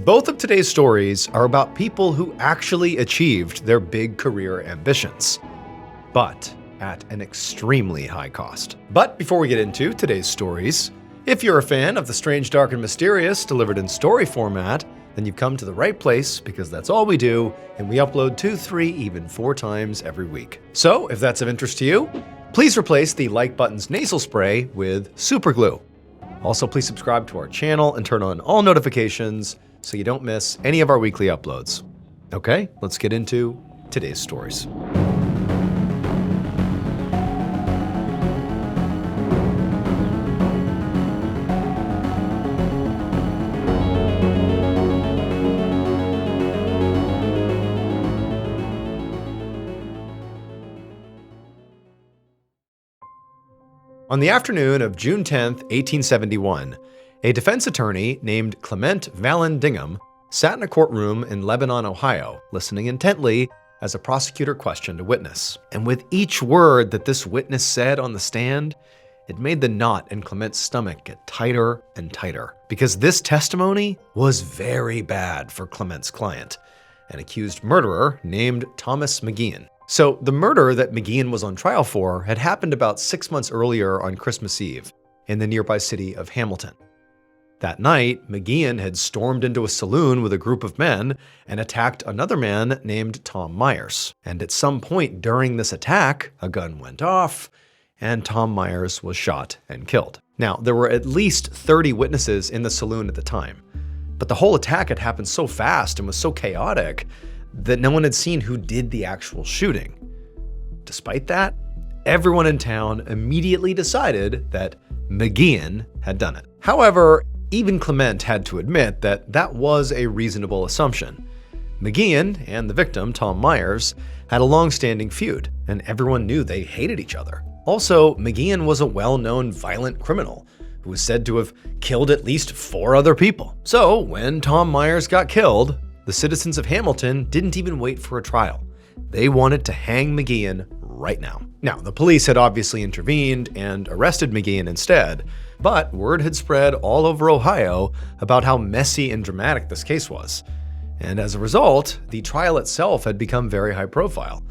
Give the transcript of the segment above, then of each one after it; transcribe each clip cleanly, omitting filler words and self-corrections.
Both of today's stories are about people who actually achieved their big career ambitions, but at an extremely high cost. But before we get into today's stories, if you're a fan of the strange, dark, and mysterious delivered in story format, then you've come to the right place, because that's all we do, and we upload 2, 3, even 4 times every week. So if that's of interest to you, please replace the like button's nasal spray with super glue. Also, please subscribe to our channel and turn on all notifications so you don't miss any of our weekly uploads. Okay, let's get into today's stories. On the afternoon of June 10, 1871, a defense attorney named Clement Vallandigham sat in a courtroom in Lebanon, Ohio, listening intently as a prosecutor questioned a witness. And with each word that this witness said on the stand, it made the knot in Clement's stomach get tighter and tighter, because this testimony was very bad for Clement's client, an accused murderer named Thomas McGeehan. So the murder that McGeehan was on trial for had happened about 6 months earlier on Christmas Eve in the nearby city of Hamilton. That night, McGeehan had stormed into a saloon with a group of men and attacked another man named Tom Myers. And at some point during this attack, a gun went off and Tom Myers was shot and killed. Now, there were at least 30 witnesses in the saloon at the time, but the whole attack had happened so fast and was so chaotic that no one had seen who did the actual shooting. Despite that, everyone in town immediately decided that McGeehan had done it. However, even Clement had to admit that that was a reasonable assumption. McGeehan and the victim, Tom Myers, had a long-standing feud, and everyone knew they hated each other. Also, McGeehan was a well-known violent criminal who was said to have killed at least 4 other people. So when Tom Myers got killed, the citizens of Hamilton didn't even wait for a trial. They wanted to hang McGeehan right now. Now, the police had obviously intervened and arrested McGeehan instead, but word had spread all over Ohio about how messy and dramatic this case was. And as a result, the trial itself had become very high profile.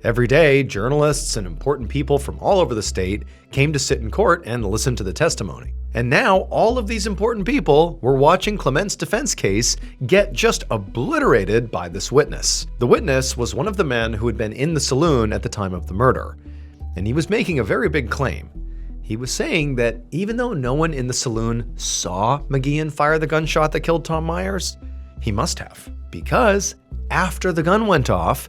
Every day, journalists and important people from all over the state came to sit in court and listen to the testimony. And now all of these important people were watching Clement's defense case get just obliterated by this witness. The witness was one of the men who had been in the saloon at the time of the murder, and he was making a very big claim. He was saying that even though no one in the saloon saw McGeehan fire the gunshot that killed Tom Myers, he must have, because after the gun went off,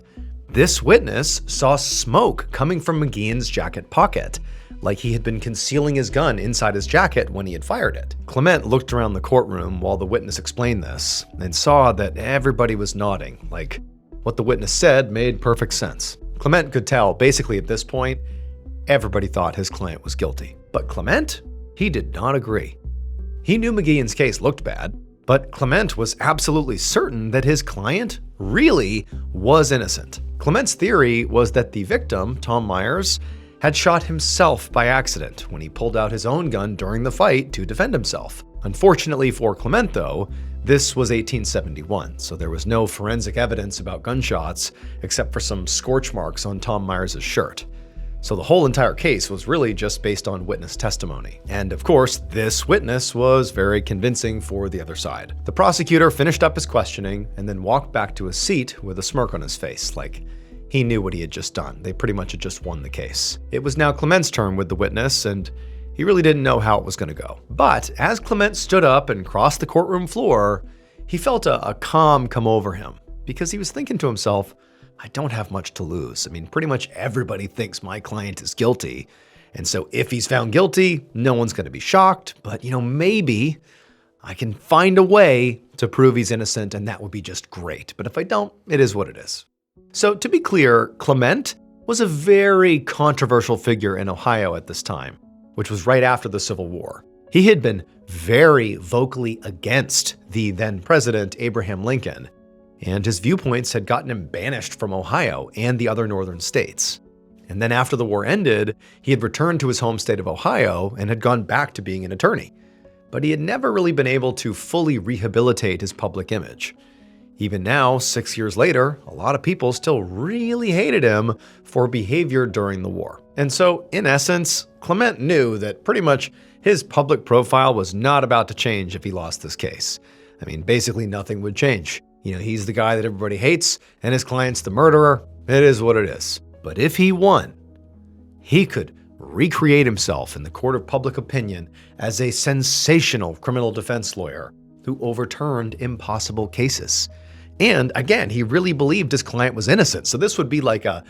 this witness saw smoke coming from McGeehan's jacket pocket, like he had been concealing his gun inside his jacket when he had fired it. Clement looked around the courtroom while the witness explained this and saw that everybody was nodding, like what the witness said made perfect sense. Clement could tell basically at this point, everybody thought his client was guilty. But Clement? He did not agree. He knew McGeehan's case looked bad, but Clement was absolutely certain that his client really was innocent. Clement's theory was that the victim, Tom Myers, had shot himself by accident when he pulled out his own gun during the fight to defend himself. Unfortunately for Clement, though, this was 1871, so there was no forensic evidence about gunshots except for some scorch marks on Tom Myers' shirt. So the whole entire case was really just based on witness testimony. And of course, this witness was very convincing for the other side. The prosecutor finished up his questioning and then walked back to his seat with a smirk on his face, like he knew what he had just done. They pretty much had just won the case. It was now Clement's turn with the witness, and he really didn't know how it was going to go. But as Clement stood up and crossed the courtroom floor, he felt a calm come over him, because he was thinking to himself, I don't have much to lose. I mean, pretty much everybody thinks my client is guilty. And so if he's found guilty, no one's going to be shocked. But, maybe I can find a way to prove he's innocent, and that would be just great. But if I don't, it is what it is. So to be clear, Clement was a very controversial figure in Ohio at this time, which was right after the Civil War. He had been very vocally against the then president, Abraham Lincoln, and his viewpoints had gotten him banished from Ohio and the other northern states. And then after the war ended, he had returned to his home state of Ohio and had gone back to being an attorney. but he had never really been able to fully rehabilitate his public image. Even now, 6 years later, a lot of people still really hated him for behavior during the war. And so, in essence, Clement knew that pretty much his public profile was not about to change if he lost this case. I mean, basically nothing would change. He's the guy that everybody hates, and his client's the murderer. It is what it is. But if he won, he could recreate himself in the court of public opinion as a sensational criminal defense lawyer who overturned impossible cases. And again, he really believed his client was innocent. So this would be like a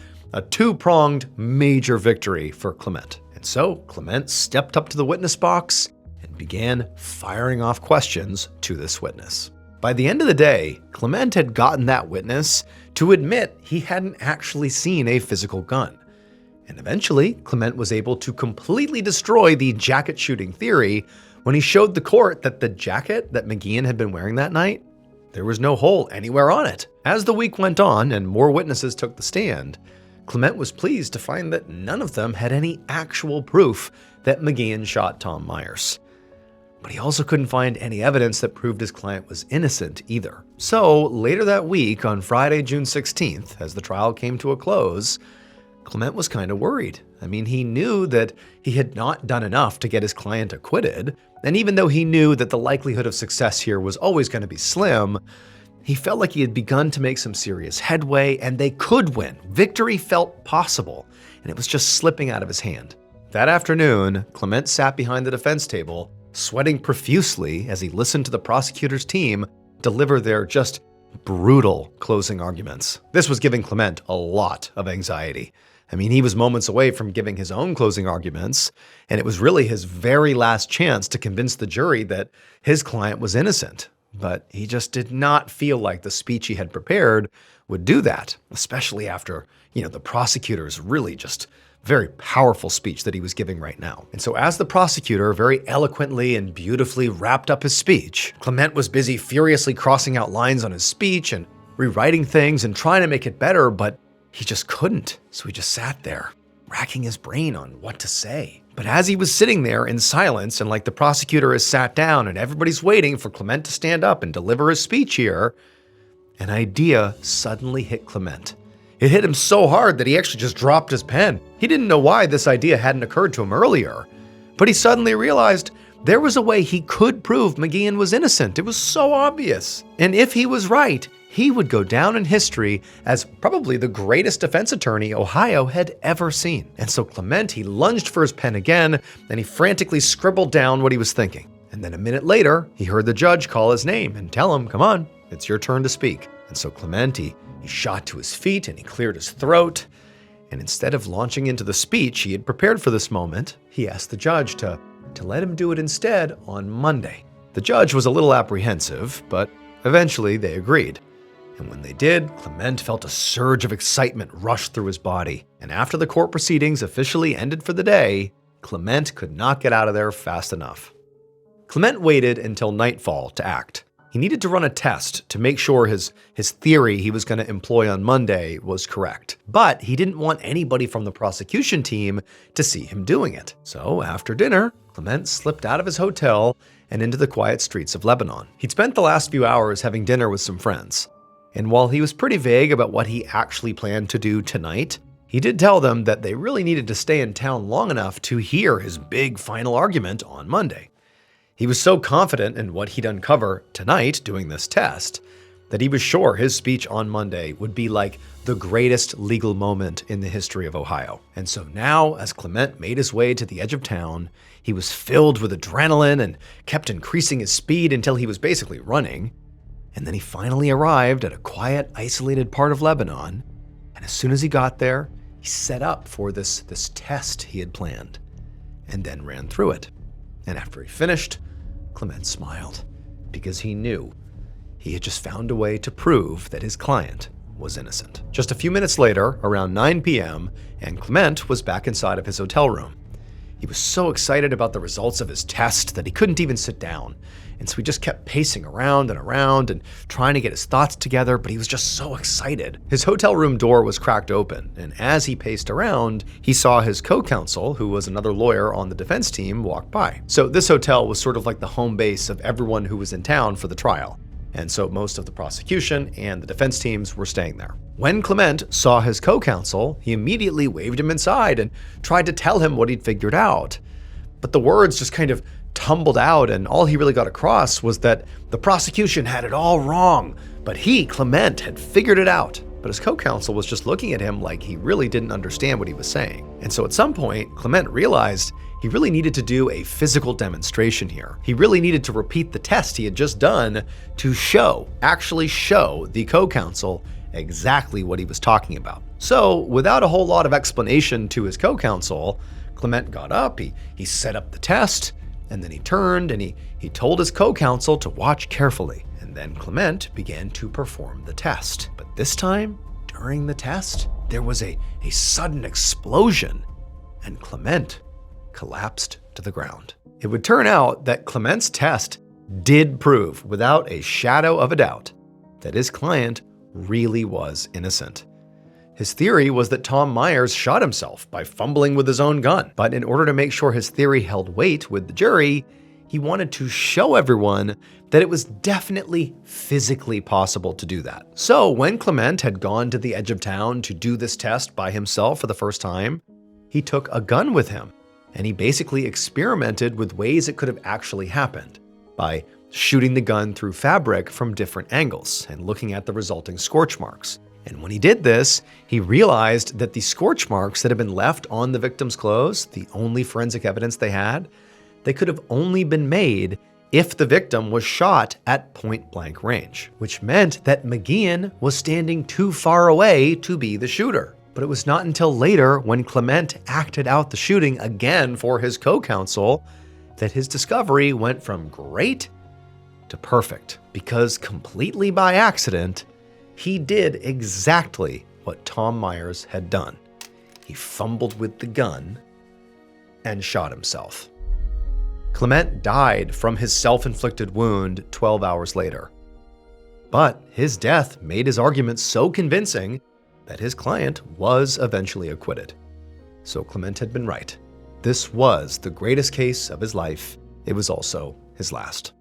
two-pronged major victory for Clement. And so Clement stepped up to the witness box and began firing off questions to this witness. By the end of the day, Clement had gotten that witness to admit he hadn't actually seen a physical gun. And eventually, Clement was able to completely destroy the jacket shooting theory when he showed the court that the jacket that McGeehan had been wearing that night, there was no hole anywhere on it. As the week went on and more witnesses took the stand, Clement was pleased to find that none of them had any actual proof that McGeehan shot Tom Myers. But he also couldn't find any evidence that proved his client was innocent either. So later that week, on Friday, June 16th, as the trial came to a close, Clement was kind of worried. I mean, he knew that he had not done enough to get his client acquitted, and even though he knew that the likelihood of success here was always going to be slim, he felt like he had begun to make some serious headway, and they could win. Victory felt possible, and it was just slipping out of his hand. That afternoon, Clement sat behind the defense table, sweating profusely as he listened to the prosecutor's team deliver their just brutal closing arguments. This was giving Clement a lot of anxiety. I mean, he was moments away from giving his own closing arguments, and it was really his very last chance to convince the jury that his client was innocent. But he just did not feel like the speech he had prepared would do that, especially after, the prosecutor's really just very powerful speech that he was giving right now. And so as the prosecutor very eloquently and beautifully wrapped up his speech, Clement was busy furiously crossing out lines on his speech and rewriting things and trying to make it better, but he just couldn't. So he just sat there, racking his brain on what to say. But as he was sitting there in silence and like the prosecutor has sat down and everybody's waiting for Clement to stand up and deliver his speech here, an idea suddenly hit Clement. It hit him so hard that he actually just dropped his pen. He didn't know why this idea hadn't occurred to him earlier, but he suddenly realized there was a way he could prove McGeehan was innocent. It was so obvious. And if he was right, he would go down in history as probably the greatest defense attorney Ohio had ever seen. And so Clement, he lunged for his pen again, and he frantically scribbled down what he was thinking. And then a minute later, he heard the judge call his name and tell him, "Come on, it's your turn to speak." And so Clement, he shot to his feet and he cleared his throat. And instead of launching into the speech he had prepared for this moment, he asked the judge to let him do it instead on Monday. The judge was a little apprehensive, but eventually they agreed. And when they did, Clement felt a surge of excitement rush through his body. And after the court proceedings officially ended for the day, Clement could not get out of there fast enough. Clement waited until nightfall to act. He needed to run a test to make sure his theory he was going to employ on Monday was correct. But he didn't want anybody from the prosecution team to see him doing it. So after dinner, Clement slipped out of his hotel and into the quiet streets of Lebanon. He'd spent the last few hours having dinner with some friends. And while he was pretty vague about what he actually planned to do tonight, he did tell them that they really needed to stay in town long enough to hear his big final argument on Monday. He was so confident in what he'd uncover tonight doing this test that he was sure his speech on Monday would be like the greatest legal moment in the history of Ohio. And so now, as Clement made his way to the edge of town, he was filled with adrenaline and kept increasing his speed until he was basically running. And then he finally arrived at a quiet, isolated part of Lebanon. And as soon as he got there, he set up for this test he had planned and then ran through it. And after he finished, Clement smiled because he knew he had just found a way to prove that his client was innocent. Just a few minutes later, around 9 p.m., and Clement was back inside of his hotel room. He was so excited about the results of his test that he couldn't even sit down. And so he just kept pacing around and trying to get his thoughts together, but he was just so excited. His hotel room door was cracked open, and as he paced around, he saw his co-counsel, who was another lawyer on the defense team, walk by. So this hotel was sort of like the home base of everyone who was in town for the trial. And so most of the prosecution and the defense teams were staying there. When Clement saw his co-counsel, he immediately waved him inside and tried to tell him what he'd figured out. But the words just kind of tumbled out, and all he really got across was that the prosecution had it all wrong, but he, Clement, had figured it out. But his co-counsel was just looking at him like he really didn't understand what he was saying. And so at some point, Clement realized he really needed to do a physical demonstration here. He really needed to repeat the test he had just done to actually show the co-counsel exactly what he was talking about. So without a whole lot of explanation to his co-counsel, Clement got up, he set up the test, and then he turned and he told his co-counsel to watch carefully. And then Clement began to perform the test. But this time, during the test, there was a sudden explosion, and Clement collapsed to the ground. It would turn out that Clement's test did prove, without a shadow of a doubt, that his client really was innocent. His theory was that Tom Myers shot himself by fumbling with his own gun. But in order to make sure his theory held weight with the jury, he wanted to show everyone that it was definitely physically possible to do that. So when Clement had gone to the edge of town to do this test by himself for the first time, he took a gun with him, and he basically experimented with ways it could have actually happened by shooting the gun through fabric from different angles and looking at the resulting scorch marks. And when he did this, he realized that the scorch marks that had been left on the victim's clothes, the only forensic evidence they had, they could have only been made if the victim was shot at point-blank range, which meant that McGeehan was standing too far away to be the shooter. But it was not until later, when Clement acted out the shooting again for his co-counsel, that his discovery went from great to perfect, because completely by accident, he did exactly what Tom Myers had done. He fumbled with the gun and shot himself. Clement died from his self-inflicted wound 12 hours later. But his death made his argument so convincing that his client was eventually acquitted. So Clement had been right. This was the greatest case of his life. It was also his last.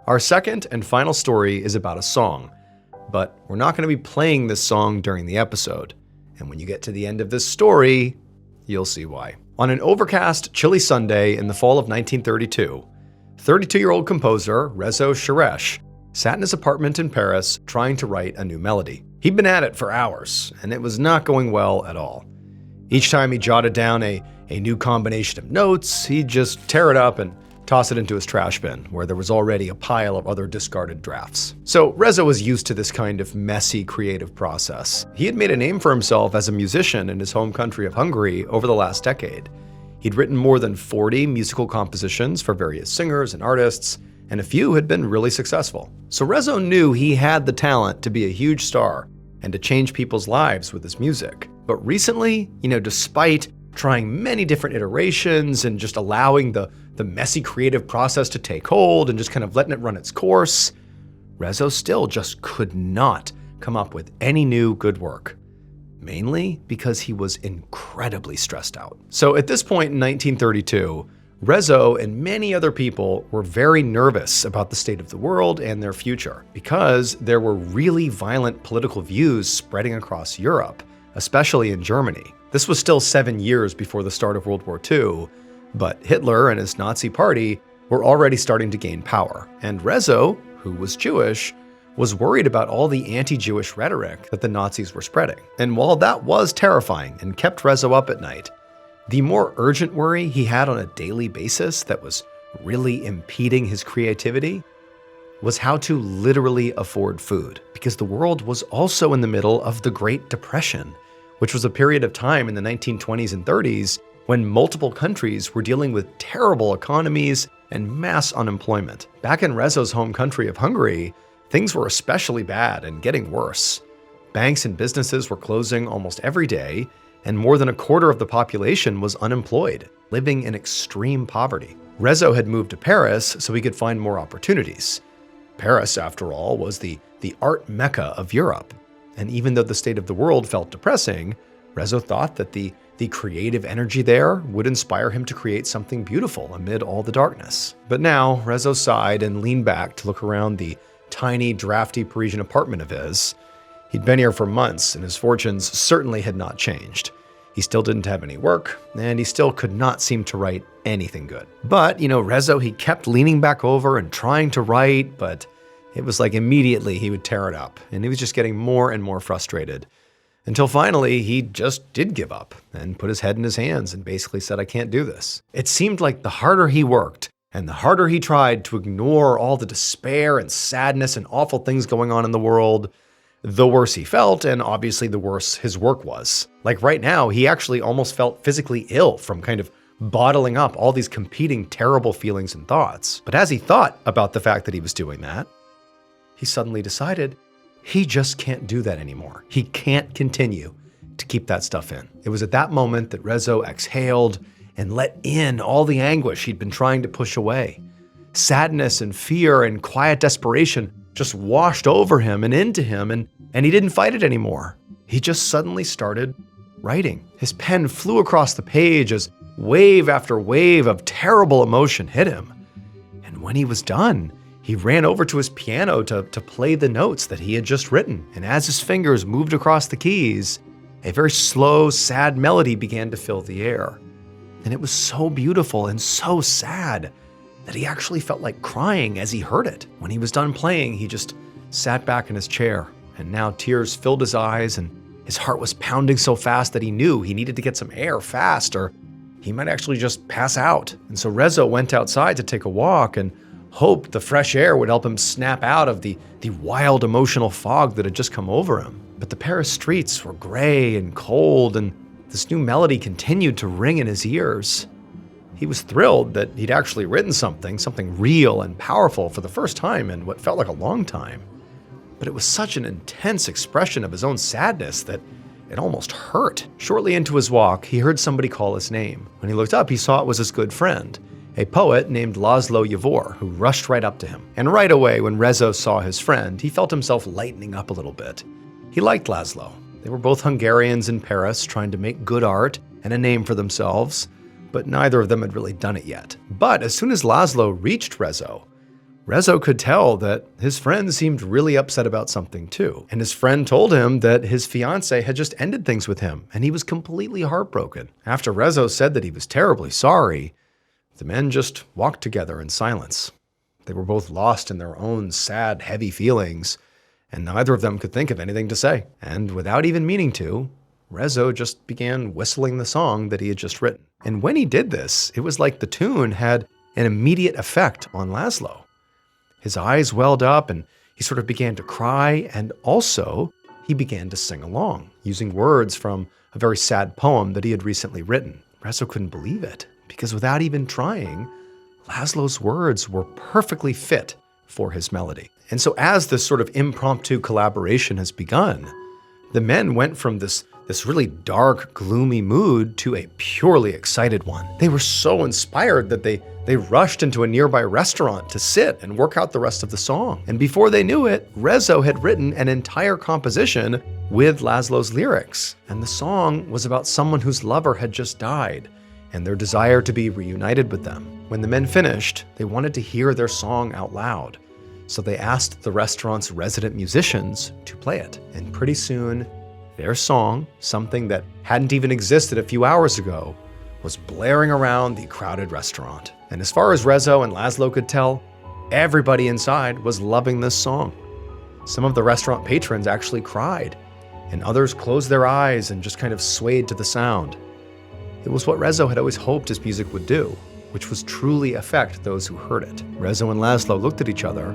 Our second and final story is about a song, but we're not going to be playing this song during the episode. And when you get to the end of this story, you'll see why. On an overcast, chilly Sunday in the fall of 1932, 32-year-old composer Rezo Sharesh sat in his apartment in Paris trying to write a new melody. He'd been at it for hours, and it was not going well at all. Each time he jotted down a new combination of notes, he'd just tear it up and toss it into his trash bin, where there was already a pile of other discarded drafts. So Rezo was used to this kind of messy creative process. He had made a name for himself as a musician in his home country of Hungary over the last decade. He'd written more than 40 musical compositions for various singers and artists, and a few had been really successful. So Rezo knew he had the talent to be a huge star and to change people's lives with his music. But recently, despite trying many different iterations and just allowing the messy creative process to take hold and just kind of letting it run its course, Rezo still just could not come up with any new good work, mainly because he was incredibly stressed out. So at this point in 1932, Rezo and many other people were very nervous about the state of the world and their future, because there were really violent political views spreading across Europe, especially in Germany. This was still 7 years before the start of World War II, but Hitler and his Nazi party were already starting to gain power. And Rezo, who was Jewish, was worried about all the anti-Jewish rhetoric that the Nazis were spreading. And while that was terrifying and kept Rezo up at night, the more urgent worry he had on a daily basis that was really impeding his creativity was how to literally afford food, because the world was also in the middle of the Great Depression, which was a period of time in the 1920s and 30s when multiple countries were dealing with terrible economies and mass unemployment. Back in Rezo's home country of Hungary, things were especially bad and getting worse. Banks and businesses were closing almost every day, and more than a quarter of the population was unemployed, living in extreme poverty. Rezo had moved to Paris so he could find more opportunities. Paris, after all, was the art mecca of Europe. And even though the state of the world felt depressing, Rezo thought that the creative energy there would inspire him to create something beautiful amid all the darkness. But now, Rezo sighed and leaned back to look around the tiny, drafty Parisian apartment of his. He'd been here for months, and his fortunes certainly had not changed. He still didn't have any work, and he still could not seem to write anything good. But, Rezo, he kept leaning back over and trying to write, but it was like immediately he would tear it up, and he was just getting more and more frustrated. Until finally, he just did give up and put his head in his hands and basically said, "I can't do this." It seemed like the harder he worked, and the harder he tried to ignore all the despair and sadness and awful things going on in the world, the worse he felt, and obviously the worse his work was. Like right now, he actually almost felt physically ill from kind of bottling up all these competing terrible feelings and thoughts. But as he thought about the fact that he was doing that, he suddenly decided he just can't do that anymore. He can't continue to keep that stuff in. It was at that moment that Rezo exhaled and let in all the anguish he'd been trying to push away. Sadness and fear and quiet desperation just washed over him and into him, and he didn't fight it anymore. He just suddenly started writing. His pen flew across the page as wave after wave of terrible emotion hit him. And when he was done, he ran over to his piano to play the notes that he had just written. And as his fingers moved across the keys, a very slow, sad melody began to fill the air. And it was so beautiful and so sad that he actually felt like crying as he heard it. When he was done playing, he just sat back in his chair, and now tears filled his eyes, and his heart was pounding so fast that he knew he needed to get some air fast, or he might actually just pass out. And so Rezo went outside to take a walk and hoped the fresh air would help him snap out of the wild emotional fog that had just come over him. But the Paris streets were gray and cold, and this new melody continued to ring in his ears. He was thrilled that he'd actually written something real and powerful for the first time in what felt like a long time. But it was such an intense expression of his own sadness that it almost hurt. Shortly into his walk, he heard somebody call his name. When he looked up, he saw it was his good friend, a poet named Laszlo Yavor, who rushed right up to him. And right away, when Rezo saw his friend, he felt himself lightening up a little bit. He liked Laszlo. They were both Hungarians in Paris trying to make good art and a name for themselves, but neither of them had really done it yet. But as soon as Laszlo reached Rezo could tell that his friend seemed really upset about something too. And his friend told him that his fiancée had just ended things with him, and he was completely heartbroken. After Rezo said that he was terribly sorry, the men just walked together in silence. They were both lost in their own sad, heavy feelings, and neither of them could think of anything to say. And without even meaning to, Rezo just began whistling the song that he had just written. And when he did this, it was like the tune had an immediate effect on Laszlo. His eyes welled up and he sort of began to cry, and also he began to sing along, using words from a very sad poem that he had recently written. Rezo couldn't believe it, because without even trying, Laszlo's words were perfectly fit for his melody. And so as this sort of impromptu collaboration has begun, the men went from this really dark, gloomy mood to a purely excited one. They were so inspired that they rushed into a nearby restaurant to sit and work out the rest of the song. And before they knew it, Rezo had written an entire composition with Laszlo's lyrics. And the song was about someone whose lover had just died and their desire to be reunited with them. When the men finished, they wanted to hear their song out loud. So they asked the restaurant's resident musicians to play it. And pretty soon, their song, something that hadn't even existed a few hours ago, was blaring around the crowded restaurant. And as far as Rezo and Laszlo could tell, everybody inside was loving this song. Some of the restaurant patrons actually cried, and others closed their eyes and just kind of swayed to the sound. It was what Rezo had always hoped his music would do, which was truly affect those who heard it. Rezo and Laszlo looked at each other,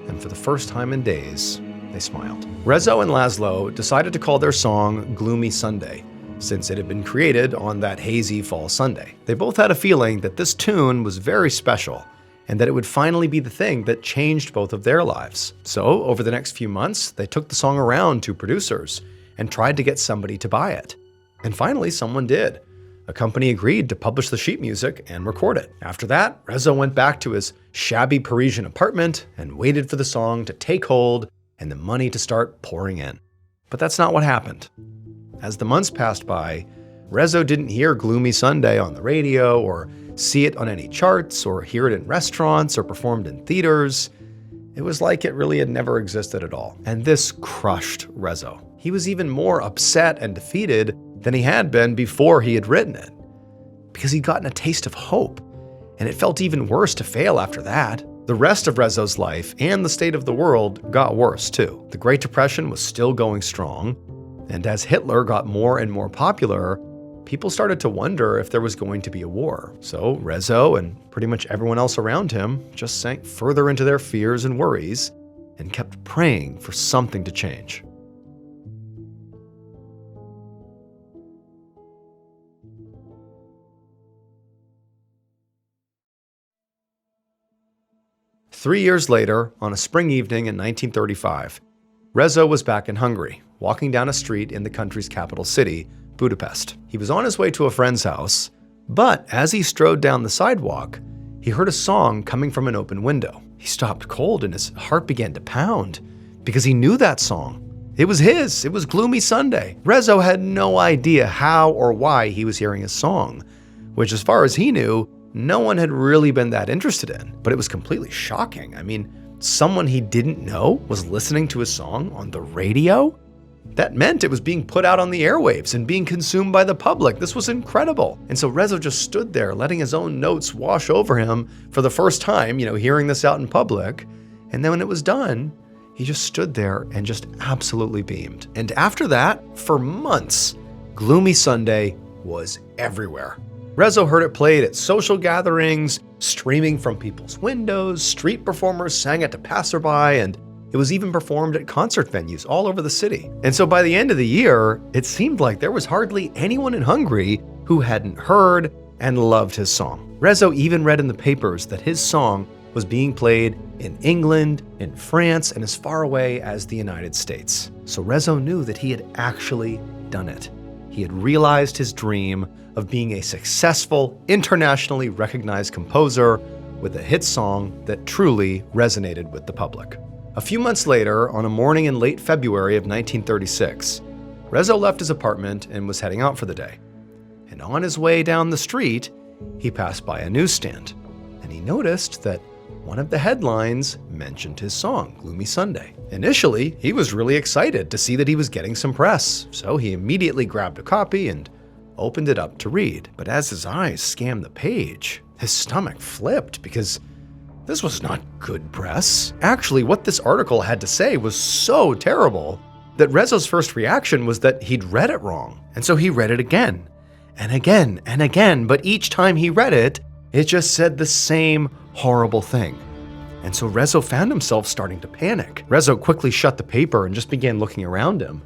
and for the first time in days, they smiled. Rezo and Laszlo decided to call their song Gloomy Sunday, since it had been created on that hazy fall Sunday. They both had a feeling that this tune was very special, and that it would finally be the thing that changed both of their lives. So, over the next few months, they took the song around to producers and tried to get somebody to buy it. And finally, someone did. A company agreed to publish the sheet music and record it. After that, Rezo went back to his shabby Parisian apartment and waited for the song to take hold and the money to start pouring in. But that's not what happened. As the months passed by, Rezo didn't hear Gloomy Sunday on the radio or see it on any charts or hear it in restaurants or performed in theaters. It was like it really had never existed at all. And this crushed Rezo. He was even more upset and defeated than he had been before he had written it, because he'd gotten a taste of hope, and it felt even worse to fail after that. The rest of Rezo's life and the state of the world got worse too. The Great Depression was still going strong, and as Hitler got more and more popular, people started to wonder if there was going to be a war. So Rezo and pretty much everyone else around him just sank further into their fears and worries and kept praying for something to change. Three years later, on a spring evening in 1935, Rezo was back in Hungary, walking down a street in the country's capital city, Budapest. He was on his way to a friend's house, but as he strode down the sidewalk, he heard a song coming from an open window. He stopped cold and his heart began to pound, because he knew that song. It was his. It was Gloomy Sunday. Rezo had no idea how or why he was hearing his song, which, as far as he knew, no one had really been that interested in. But it was completely shocking. I mean, someone he didn't know was listening to his song on the radio? That meant it was being put out on the airwaves and being consumed by the public. This was incredible. And so Rezo just stood there, letting his own notes wash over him for the first time, hearing this out in public. And then when it was done, he just stood there and just absolutely beamed. And after that, for months, Gloomy Sunday was everywhere. Rezo heard it played at social gatherings, streaming from people's windows, street performers sang it to passerby, and it was even performed at concert venues all over the city. And so by the end of the year, it seemed like there was hardly anyone in Hungary who hadn't heard and loved his song. Rezo even read in the papers that his song was being played in England, in France, and as far away as the United States. So Rezo knew that he had actually done it. He had realized his dream of being a successful, internationally recognized composer with a hit song that truly resonated with the public. A few months later, on a morning in late February of 1936, Rezo left his apartment and was heading out for the day. And on his way down the street, he passed by a newsstand, and he noticed that one of the headlines mentioned his song, Gloomy Sunday. Initially, he was really excited to see that he was getting some press, so he immediately grabbed a copy and opened it up to read. But as his eyes scanned the page, his stomach flipped because this was not good press. Actually, what this article had to say was so terrible that Rezo's first reaction was that he'd read it wrong. And so he read it again, and again, and again, but each time he read it, it just said the same horrible thing. And so Rezo found himself starting to panic. Rezo quickly shut the paper and just began looking around him.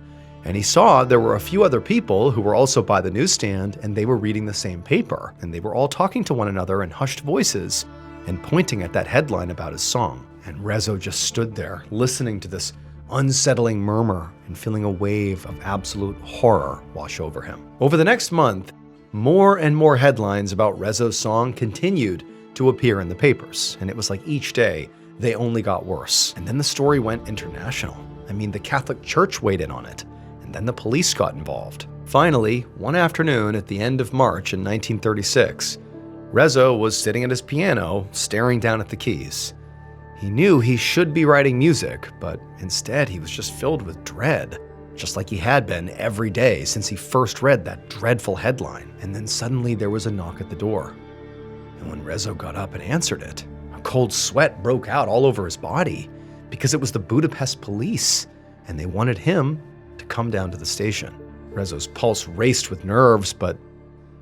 And he saw there were a few other people who were also by the newsstand, and they were reading the same paper. And they were all talking to one another in hushed voices and pointing at that headline about his song. And Rezo just stood there, listening to this unsettling murmur and feeling a wave of absolute horror wash over him. Over the next month, more and more headlines about Rezo's song continued to appear in the papers. And it was like each day, they only got worse. And then the story went international. I mean, the Catholic Church weighed in on it. And then the police got involved. Finally, one afternoon at the end of March in 1936, Rezo was sitting at his piano, staring down at the keys. He knew he should be writing music, but instead he was just filled with dread, just like he had been every day since he first read that dreadful headline. And then suddenly there was a knock at the door. And when Rezo got up and answered it, a cold sweat broke out all over his body because it was the Budapest police, and they wanted him to come down to the station. Rezo's pulse raced with nerves, but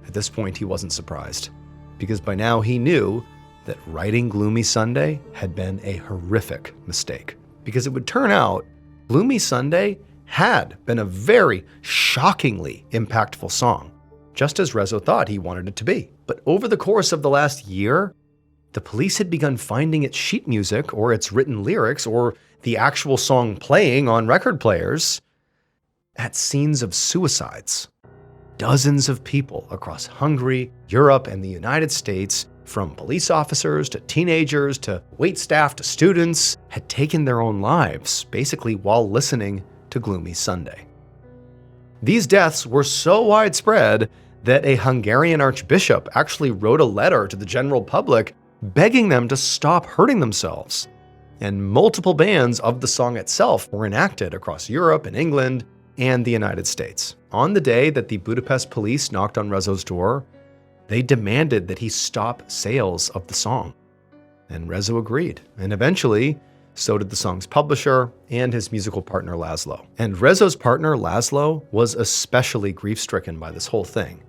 at this point he wasn't surprised, because by now he knew that writing Gloomy Sunday had been a horrific mistake. Because it would turn out Gloomy Sunday had been a very shockingly impactful song, just as Rezo thought he wanted it to be. But over the course of the last year, the police had begun finding its sheet music or its written lyrics or the actual song playing on record players at scenes of suicides. Dozens of people across Hungary, Europe, and the United States, from police officers to teenagers to waitstaff to students, had taken their own lives, basically while listening to Gloomy Sunday. These deaths were so widespread that a Hungarian archbishop actually wrote a letter to the general public begging them to stop hurting themselves. And multiple bans of the song itself were enacted across Europe and England and the United States. On the day that the Budapest police knocked on Rezo's door, they demanded that he stop sales of the song. And Rezo agreed, and eventually, so did the song's publisher and his musical partner Laszlo. And Rezo's partner Laszlo was especially grief-stricken by this whole thing,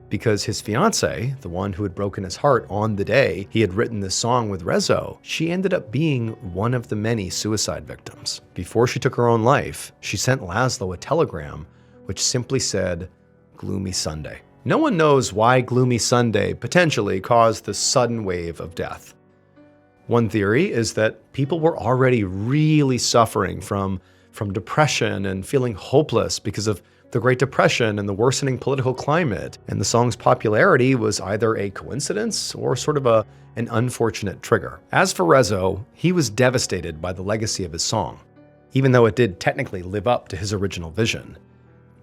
because his fiancée, the one who had broken his heart on the day he had written this song with Rezo, she ended up being one of the many suicide victims. Before she took her own life, she sent Laszlo a telegram which simply said, "Gloomy Sunday." No one knows why Gloomy Sunday potentially caused this sudden wave of death. One theory is that people were already really suffering from depression and feeling hopeless because of the Great Depression and the worsening political climate, and the song's popularity was either a coincidence or sort of an unfortunate trigger. As for Rezo, he was devastated by the legacy of his song, even though it did technically live up to his original vision.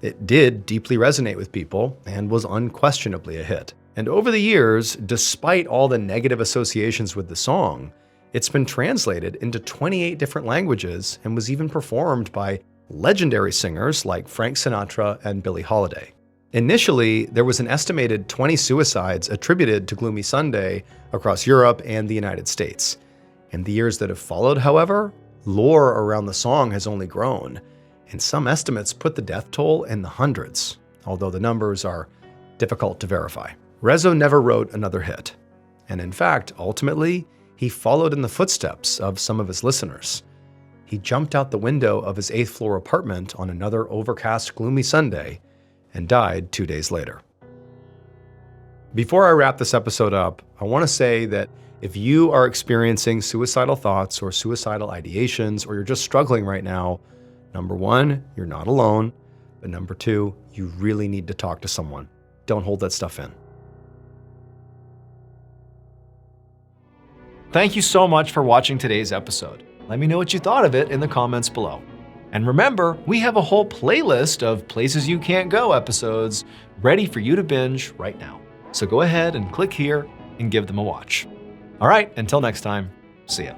It did deeply resonate with people and was unquestionably a hit. And over the years, despite all the negative associations with the song, it's been translated into 28 different languages and was even performed by legendary singers like Frank Sinatra and Billie Holiday. Initially, there was an estimated 20 suicides attributed to Gloomy Sunday across Europe and the United States. In the years that have followed, however, lore around the song has only grown, and some estimates put the death toll in the hundreds, although the numbers are difficult to verify. Rezo never wrote another hit, and in fact, ultimately, he followed in the footsteps of some of his listeners. He jumped out the window of his 8th floor apartment on another overcast, gloomy Sunday and died 2 days later. Before I wrap this episode up, I want to say that if you are experiencing suicidal thoughts or suicidal ideations, or you're just struggling right now, number one, you're not alone, but number two, you really need to talk to someone. Don't hold that stuff in. Thank you so much for watching today's episode. Let me know what you thought of it in the comments below. And remember, we have a whole playlist of Places You Can't Go episodes ready for you to binge right now. So go ahead and click here and give them a watch. All right, until next time, see ya.